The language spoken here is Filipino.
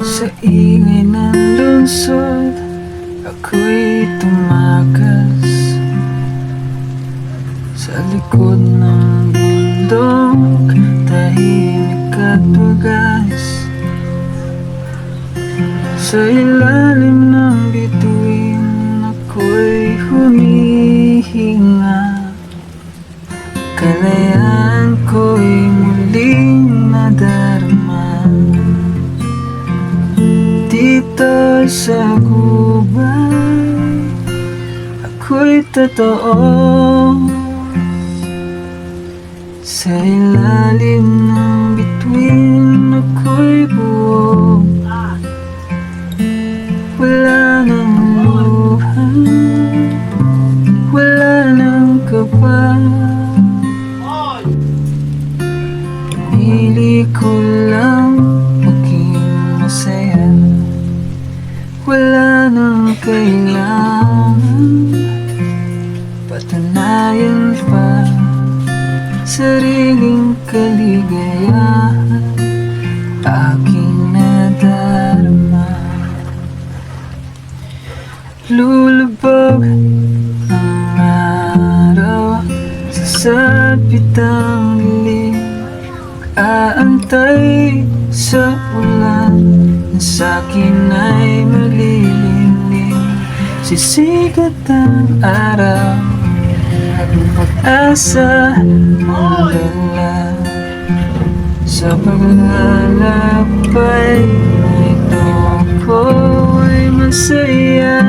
Sa ingay ng lungsod, ako'y tumakas sa likod ng bundok, tahimik at wagas. Sa ilalim ng bituin, ako'y humihinga. Kalayaan ko'y muling nadarama. Dito sa gubay, ako'y totoo. Sa ilalim ng bituin, ako'y buo. Wala nang luha, wala nang kaba. Pinili ko lang maging masaya. Wala nang kailangan patunayan pa sariling kaligayahan aking nadarama. Lulubog ang araw sa sapitang dilim, aantay sa ulan na sa'kin ay malilimlim. Sisikat ang araw at pag-asa ang dala sa paglalakbay na ito ko'y masaya.